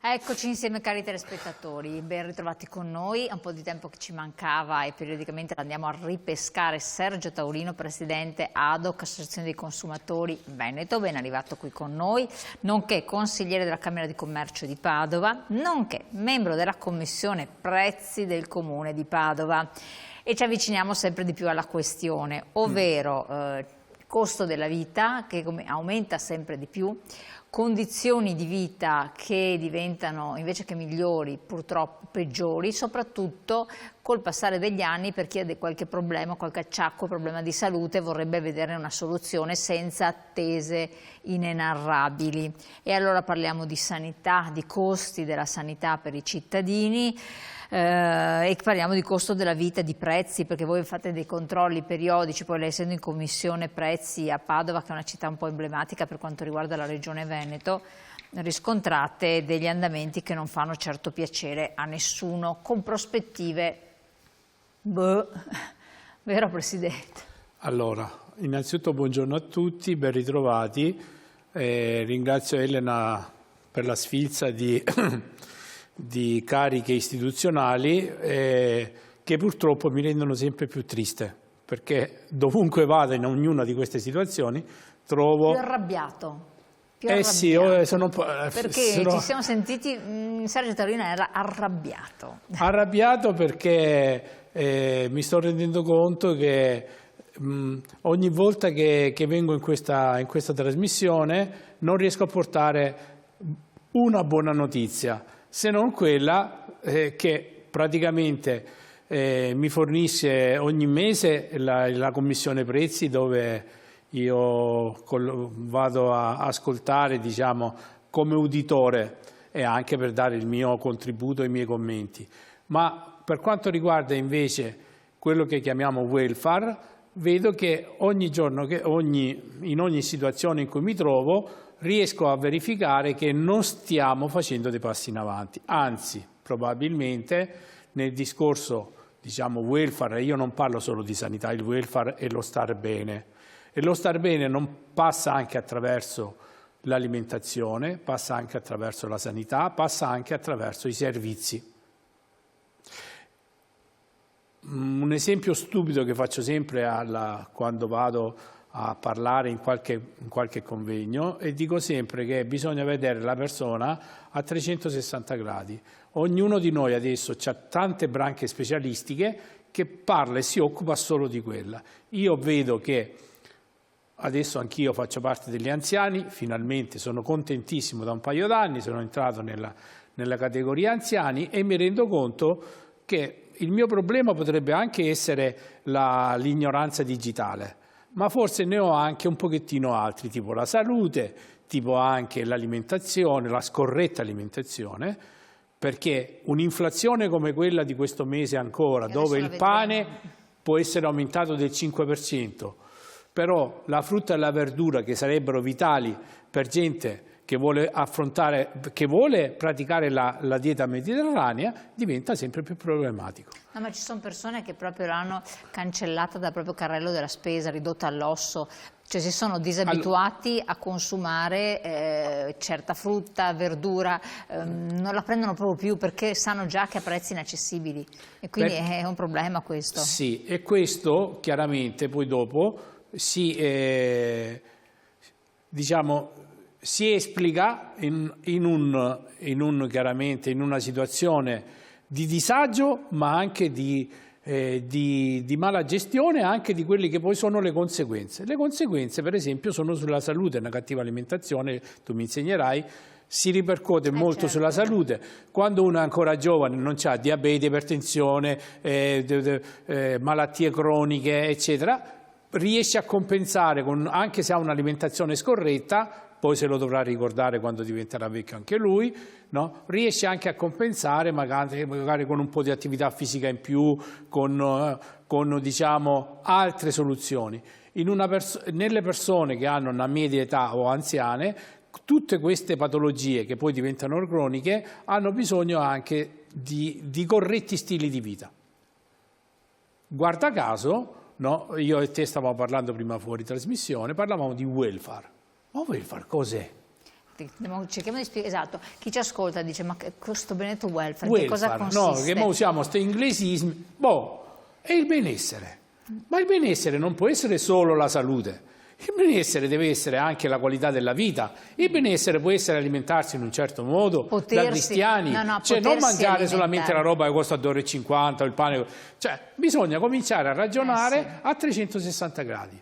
Eccoci insieme cari telespettatori, ben ritrovati con noi, è un po' di tempo che ci mancava e periodicamente andiamo a ripescare Sergio Taurino, presidente ADOC, Associazione dei Consumatori Veneto, ben arrivato qui con noi, nonché consigliere della Camera di Commercio di Padova, nonché membro della Commissione Prezzi del Comune di Padova. E ci avviciniamo sempre di più alla questione, ovvero il costo della vita che aumenta sempre di più, condizioni di vita che diventano invece che migliori purtroppo peggiori, soprattutto col passare degli anni per chi ha qualche problema, qualche acciacco, problema di salute vorrebbe vedere una soluzione senza attese inenarrabili. E allora parliamo di sanità, di costi della sanità per i cittadini, e parliamo di costo della vita, di prezzi, perché voi fate dei controlli periodici, poi lei essendo in commissione prezzi a Padova, che è una città un po' emblematica per quanto riguarda la regione Veneto, riscontrate degli andamenti che non fanno certo piacere a nessuno, con prospettive, vero Presidente? Allora, innanzitutto buongiorno a tutti, ben ritrovati, ringrazio Elena per la sfilza di cariche istituzionali che purtroppo mi rendono sempre più triste, perché dovunque vada in ognuna di queste situazioni trovo... Più arrabbiato. Sì, sono un po'... Perché ci siamo sentiti, Sergio Taurino era arrabbiato. Arrabbiato perché mi sto rendendo conto che ogni volta che vengo in questa trasmissione non riesco a portare una buona notizia, se non quella che praticamente mi fornisce ogni mese la commissione prezzi, dove io vado a ascoltare, diciamo, come uditore e anche per dare il mio contributo e i miei commenti. Ma per quanto riguarda invece quello che chiamiamo welfare, vedo che ogni giorno, in ogni situazione in cui mi trovo, riesco a verificare che non stiamo facendo dei passi in avanti, anzi probabilmente nel discorso, diciamo, welfare, io non parlo solo di sanità, il welfare è lo star bene, e lo star bene non passa anche attraverso l'alimentazione, passa anche attraverso la sanità, passa anche attraverso i servizi. Un esempio stupido che faccio sempre quando vado a parlare in qualche convegno, e dico sempre che bisogna vedere la persona a 360 gradi. Ognuno di noi adesso ha tante branche specialistiche che parla e si occupa solo di quella. Io vedo che adesso anch'io faccio parte degli anziani, finalmente sono contentissimo, da un paio d'anni sono entrato nella categoria anziani e mi rendo conto che il mio problema potrebbe anche essere l'ignoranza digitale, ma forse ne ho anche un pochettino altri, tipo la salute, tipo anche l'alimentazione, la scorretta alimentazione, perché un'inflazione come quella di questo mese ancora, dove il pane può essere aumentato del 5%, però la frutta e la verdura, che sarebbero vitali per gente che vuole praticare la dieta mediterranea, diventa sempre più problematico. No, ma ci sono persone che proprio l'hanno cancellata dal proprio carrello della spesa, ridotta all'osso, cioè si sono disabituati a consumare certa frutta, verdura, non la prendono proprio più perché sanno già che ha prezzi inaccessibili, e quindi è un problema questo. Sì, e questo chiaramente poi dopo si esplica chiaramente in una situazione di disagio, ma anche di mala gestione, anche di quelle che poi sono le conseguenze. Le conseguenze, per esempio, sono sulla salute. Una cattiva alimentazione, tu mi insegnerai, si ripercuote molto certo. sulla salute. Quando uno è ancora giovane non ha diabete, ipertensione, malattie croniche, eccetera, riesce a compensare, anche se ha un'alimentazione scorretta, poi se lo dovrà ricordare quando diventerà vecchio anche lui, no? Riesce anche a compensare magari con un po' di attività fisica in più, con diciamo, altre soluzioni. Nelle persone che hanno una media età o anziane, tutte queste patologie che poi diventano croniche hanno bisogno anche di corretti stili di vita. Guarda caso, no? Io e te stavamo parlando prima fuori trasmissione, parlavamo di welfare. Ma welfare cos'è? cerchiamo di spiegare, esatto, chi ci ascolta dice ma questo benedetto welfare, che cosa consiste? No, che usiamo questi inglesismi, è il benessere, ma il benessere non può essere solo la salute. Il benessere deve essere anche la qualità della vita. Il benessere può essere alimentarsi in un certo modo, da cristiani, cioè non mangiare solamente la roba che costa 2,50 € o il pane, cioè bisogna cominciare a ragionare a 360 gradi.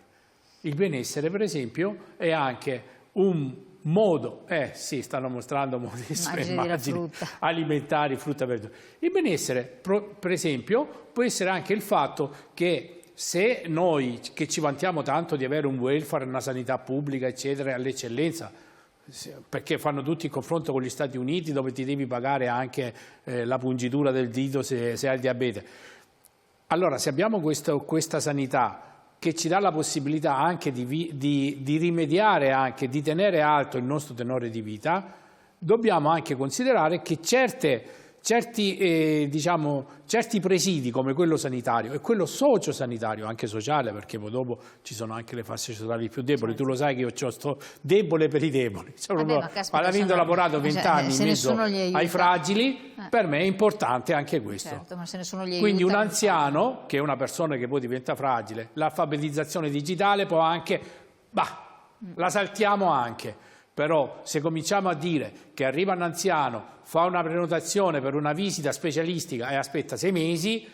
Il benessere, per esempio, è anche un modo, stanno mostrando modeste immagini alimentari, frutta e verdura. Il benessere, per esempio, può essere anche il fatto che se noi che ci vantiamo tanto di avere un welfare, una sanità pubblica, eccetera, all'eccellenza, perché fanno tutti il confronto con gli Stati Uniti dove ti devi pagare anche la pungitura del dito se hai il diabete. Allora, se abbiamo questa sanità che ci dà la possibilità anche di rimediare, anche di tenere alto il nostro tenore di vita, dobbiamo anche considerare che certi presidi come quello sanitario e quello sociosanitario, anche sociale, perché poi dopo ci sono anche le fasce sociali più deboli, tu lo sai che io sto debole per i deboli, avendo lavorato 20 anni in mezzo ai fragili, per me è importante anche questo. Certo, ma se nessuno gli Quindi aiuta, un anziano, che è una persona che poi diventa fragile, l'alfabetizzazione digitale può anche, la saltiamo anche. Però se cominciamo a dire che arriva un anziano, fa una prenotazione per una visita specialistica e aspetta 6 mesi,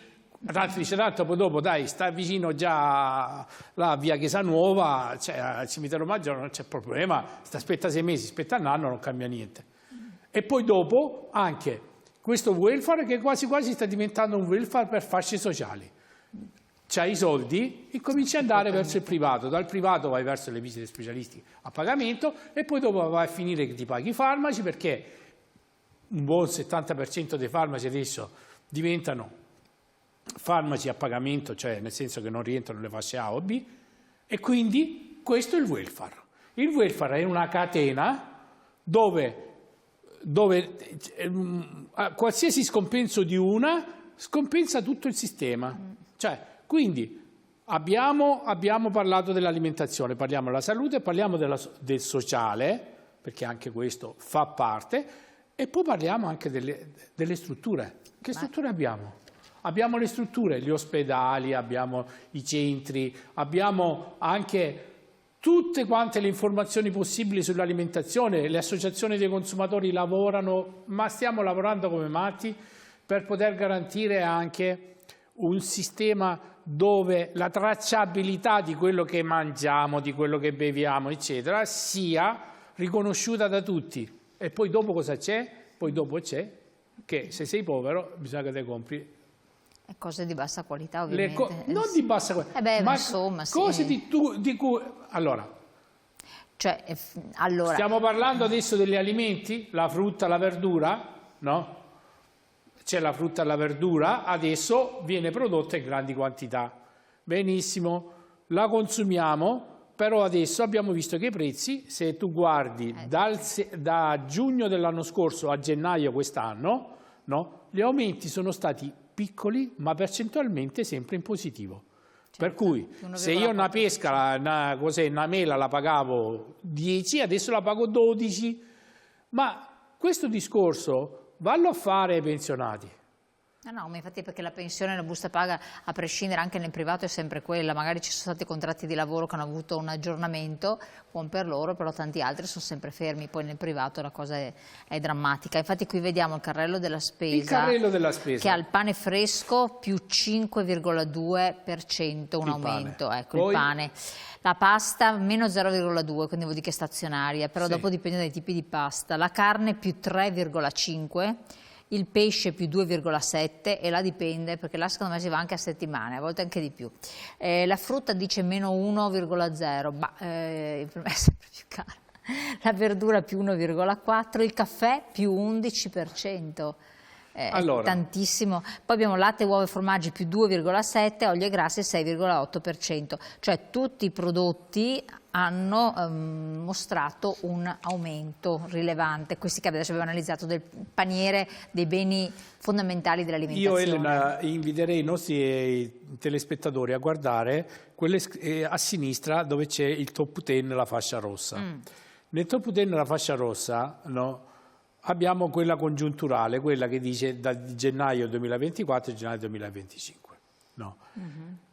tanto dice tanto poi dopo dai sta vicino già la via Chiesa Nuova, cioè al cimitero Maggiore non c'è problema, aspetta 6 mesi, aspetta un anno, non cambia niente. E poi dopo anche questo welfare che quasi quasi sta diventando un welfare per fasce sociali. C'hai i soldi e cominci ad andare verso il privato, dal privato vai verso le visite specialistiche a pagamento e poi dopo vai a finire che ti paghi i farmaci, perché un buon 70% dei farmaci adesso diventano farmaci a pagamento, cioè nel senso che non rientrano nelle fasce A o B, e quindi questo è il welfare. Il welfare è una catena dove qualsiasi scompenso di una scompensa tutto il sistema. Cioè, quindi abbiamo parlato dell'alimentazione, parliamo della salute, parliamo del sociale, perché anche questo fa parte, e poi parliamo anche delle strutture. Che strutture abbiamo? Abbiamo le strutture, gli ospedali, abbiamo i centri, abbiamo anche tutte quante le informazioni possibili sull'alimentazione. Le associazioni dei consumatori lavorano, ma stiamo lavorando come matti per poter garantire anche un sistema dove la tracciabilità di quello che mangiamo, di quello che beviamo, eccetera, sia riconosciuta da tutti. E poi dopo cosa c'è? Poi dopo c'è che se sei povero bisogna che te compri cose di bassa qualità, ovviamente. Non di bassa qualità, ma insomma, cose di cui... Allora, stiamo parlando adesso degli alimenti, la frutta, la verdura, no? C'è la frutta e la verdura, adesso viene prodotta in grandi quantità. Benissimo, la consumiamo, però adesso abbiamo visto che i prezzi, se tu guardi da giugno dell'anno scorso a gennaio quest'anno, no? Gli aumenti sono stati piccoli, ma percentualmente sempre in positivo. Certo. Per cui se io una pesca, una mela la pagavo 10, adesso la pago 12, ma questo discorso vallo a fare ai pensionati. No, ma infatti perché la pensione, la busta paga, a prescindere anche nel privato, è sempre quella. Magari ci sono stati contratti di lavoro che hanno avuto un aggiornamento, buon per loro, però tanti altri sono sempre fermi. Poi nel privato la cosa è drammatica. Infatti qui vediamo il carrello della spesa. Il carrello della spesa. Che ha il pane fresco più 5,2% un aumento. Ecco, poi il pane. La pasta meno 0,2, quindi vuol dire che è stazionaria, però dopo dipende dai tipi di pasta. La carne più 3,5%. Il pesce più 2,7 e là dipende, perché là secondo me si va anche a settimane, a volte anche di più. La frutta dice meno 1,0, ma per me è sempre più cara. La verdura più 1,4, il caffè più 11%. Allora. Tantissimo. Poi abbiamo latte, uova e formaggi più 2,7, olio e grassi 6,8%. Cioè tutti i prodotti hanno mostrato un aumento rilevante. Questi che adesso abbiamo analizzato del paniere dei beni fondamentali dell'alimentazione. Io, Elena, inviterei i nostri telespettatori a guardare quelle a sinistra dove c'è il top 10, la fascia rossa. Nel top 10 della fascia rossa, no, abbiamo quella congiunturale, quella che dice da gennaio 2024 a gennaio 2025. No.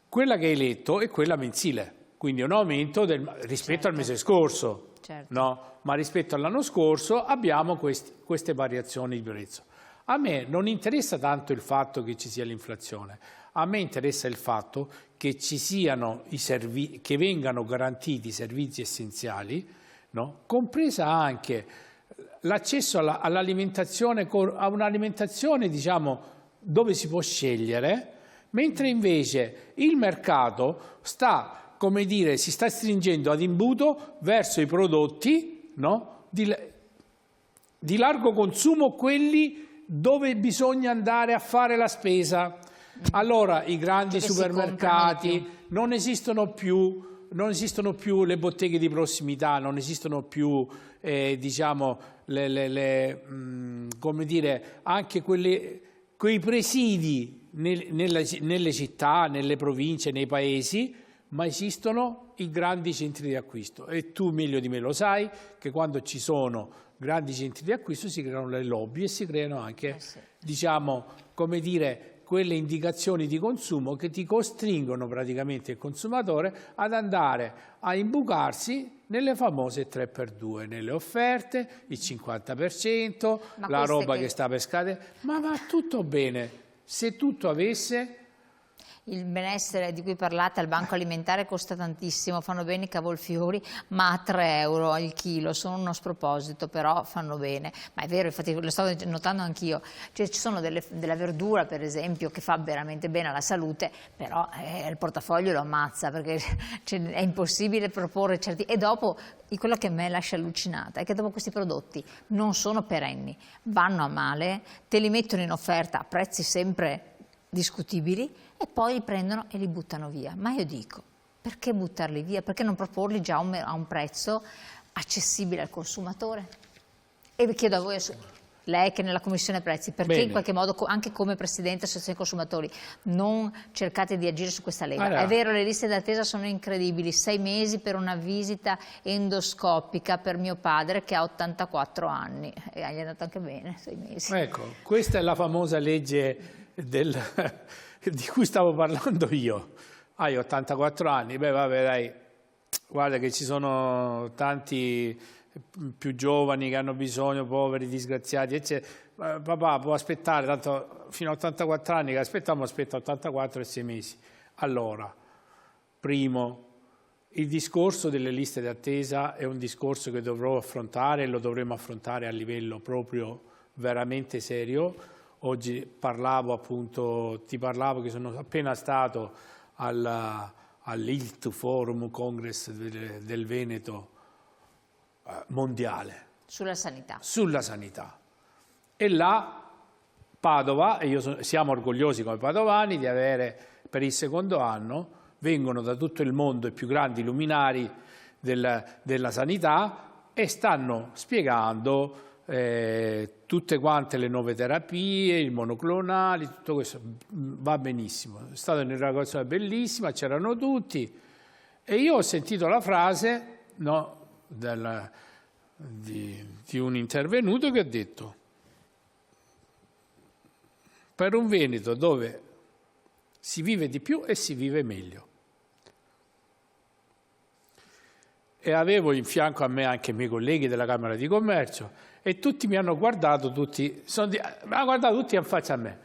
Quella che hai letto è quella mensile, quindi un aumento rispetto al mese scorso. No? Ma rispetto all'anno scorso abbiamo queste variazioni di prezzo. A me non interessa tanto il fatto che ci sia l'inflazione, a me interessa il fatto che ci siano che vengano garantiti i servizi essenziali, no? Compresa anche l'accesso all'alimentazione, a un'alimentazione, diciamo, dove si può scegliere, mentre invece il mercato sta, come dire, si sta stringendo ad imbuto verso i prodotti, no? di largo consumo, quelli dove bisogna andare a fare la spesa. Allora i grandi supermercati non esistono più le botteghe di prossimità, non esistono più diciamo come dire, anche quei presidi nelle città, nelle province, nei paesi, ma esistono i grandi centri di acquisto, e tu meglio di me lo sai che quando ci sono grandi centri di acquisto si creano le lobby e si creano anche diciamo, come dire, quelle indicazioni di consumo che ti costringono praticamente il consumatore ad andare a imbucarsi nelle famose 3x2, nelle offerte, il 50%, la roba che sta per scadere, ma va tutto bene se tutto avesse... Il benessere di cui parlate al banco alimentare costa tantissimo, fanno bene i cavolfiori, ma a 3 euro al chilo, sono uno sproposito, però fanno bene. Ma è vero, infatti lo stavo notando anch'io, cioè, ci sono della verdura per esempio che fa veramente bene alla salute, però il portafoglio lo ammazza, perché è impossibile proporre certi... E dopo, quello che a me lascia allucinata è che dopo questi prodotti non sono perenni, vanno a male, te li mettono in offerta a prezzi sempre discutibili e poi li prendono e li buttano via. Ma io dico, perché buttarli via? Perché non proporli già a un prezzo accessibile al consumatore? E chiedo a voi, lei che è nella Commissione Prezzi, perché in qualche modo, anche come Presidente dell'Associazione Consumatori, non cercate di agire su questa lega? Allora, è vero, le liste d'attesa sono incredibili, 6 mesi per una visita endoscopica per mio padre che ha 84 anni, e gli è andato anche bene, 6 mesi. Ecco, questa è la famosa legge di cui stavo parlando io. Hai 84 anni, beh vabbè dai, guarda che ci sono tanti più giovani che hanno bisogno, poveri, disgraziati, eccetera. Papà può aspettare, tanto fino a 84 anni che aspetta 84 e 6 mesi. Allora, primo, il discorso delle liste d'attesa è un discorso che dovrò affrontare e lo dovremo affrontare a livello proprio veramente serio. Oggi ti parlavo che sono appena stato all'ILT Forum Congress del Veneto mondiale. Sulla sanità. Sulla sanità. E là Padova, e siamo orgogliosi come padovani di avere per il secondo anno, vengono da tutto il mondo i più grandi luminari della sanità e stanno spiegando tutte quante le nuove terapie, i monoclonali, tutto questo va benissimo. È stata un'inaugurazione bellissima, c'erano tutti e io ho sentito la frase, no, di un intervenuto che ha detto: per un Veneto dove si vive di più e si vive meglio. E avevo in fianco a me anche i miei colleghi della Camera di Commercio e tutti mi hanno guardato, mi hanno guardato tutti in faccia a me.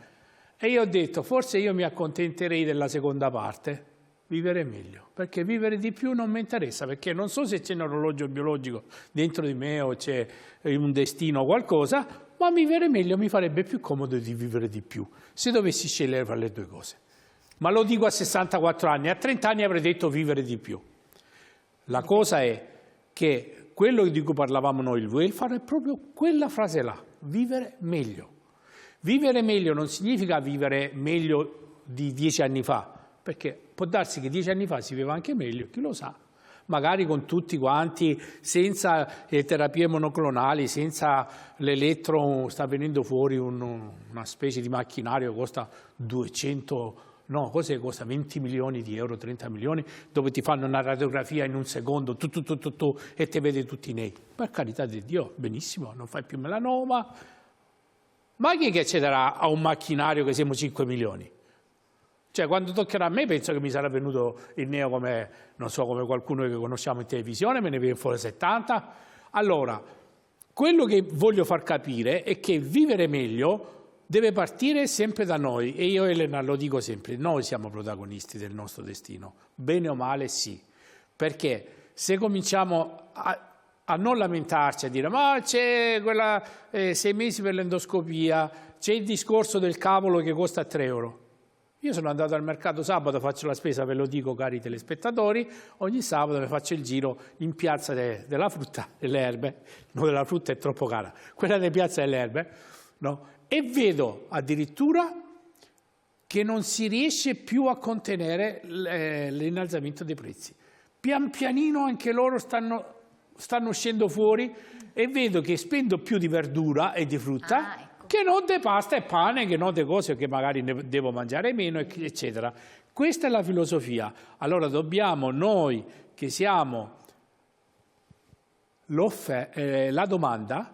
E io ho detto, forse io mi accontenterei della seconda parte, vivere meglio, perché vivere di più non mi interessa, perché non so se c'è un orologio biologico dentro di me o c'è un destino o qualcosa, ma vivere meglio mi farebbe più comodo di vivere di più, se dovessi scegliere fra le due cose. Ma lo dico a 64 anni, a 30 anni avrei detto vivere di più. La cosa è che quello di cui parlavamo noi, il welfare, è proprio quella frase là, vivere meglio. Vivere meglio non significa vivere meglio di 10 anni fa, perché può darsi che 10 anni fa si viveva anche meglio, chi lo sa. Magari con tutti quanti, senza le terapie monoclonali, senza l'elettro, sta venendo fuori una specie di macchinario che costa 200 No, cos'è costa 20 milioni di euro, 30 milioni, dove ti fanno una radiografia in un secondo, e ti vede tutti i nei. Per carità di Dio, benissimo, non fai più melanoma. Ma chi è che accederà a un macchinario che siamo 5 milioni? Cioè, quando toccherà a me, penso che mi sarà venuto il neo come, non so, come qualcuno che conosciamo in televisione, me ne viene fuori 70. Allora, quello che voglio far capire è che vivere meglio deve partire sempre da noi, e io, Elena, lo dico sempre, noi siamo protagonisti del nostro destino, bene o male sì, perché se cominciamo a non lamentarci, a dire ma c'è quella 6 mesi per l'endoscopia, c'è il discorso del cavolo che costa 3 euro. Io sono andato al mercato sabato, faccio la spesa, ve lo dico cari telespettatori, ogni sabato mi faccio il giro in piazza della frutta, delle erbe, no, della frutta è troppo cara, quella della piazza delle erbe, no? E vedo addirittura che non si riesce più a contenere l'innalzamento dei prezzi. Pian pianino anche loro stanno uscendo fuori, e vedo che spendo più di verdura e di frutta ecco, che non di pasta e pane, che non di cose che magari ne devo mangiare meno, eccetera. Questa è la filosofia. Allora dobbiamo noi, che siamo la domanda,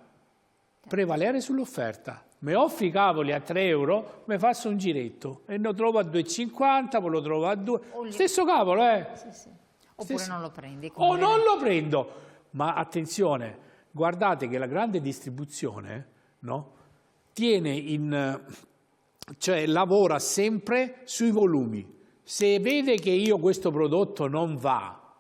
prevalere sull'offerta. Mi offri cavoli a 3 euro, mi faccio un giretto e lo trovo a 2,50, poi lo trovo a 2. Stesso cavolo, sì, sì. Oppure non lo prendi. O non lo prendo. Ma attenzione, guardate che la grande distribuzione, no, cioè lavora sempre sui volumi. Se vede che io questo prodotto non va,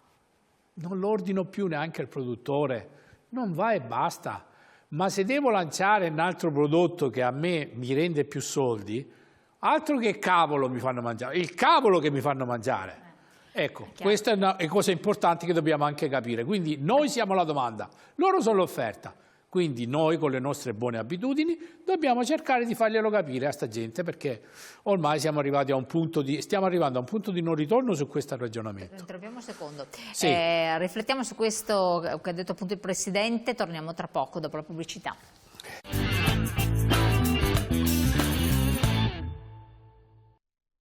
non lo ordino più neanche al produttore, non va e basta. Ma se devo lanciare un altro prodotto che a me mi rende più soldi, altro che cavolo mi fanno mangiare, il cavolo che mi fanno mangiare. Ecco, questa è una cosa importante che dobbiamo anche capire. Quindi noi siamo la domanda, loro sono l'offerta. Quindi noi con le nostre buone abitudini dobbiamo cercare di farglielo capire a sta gente, perché ormai stiamo arrivando a un punto di non ritorno su questo ragionamento. Interrompiamo un secondo. Sì. Riflettiamo su questo che ha detto appunto il Presidente, torniamo tra poco dopo la pubblicità.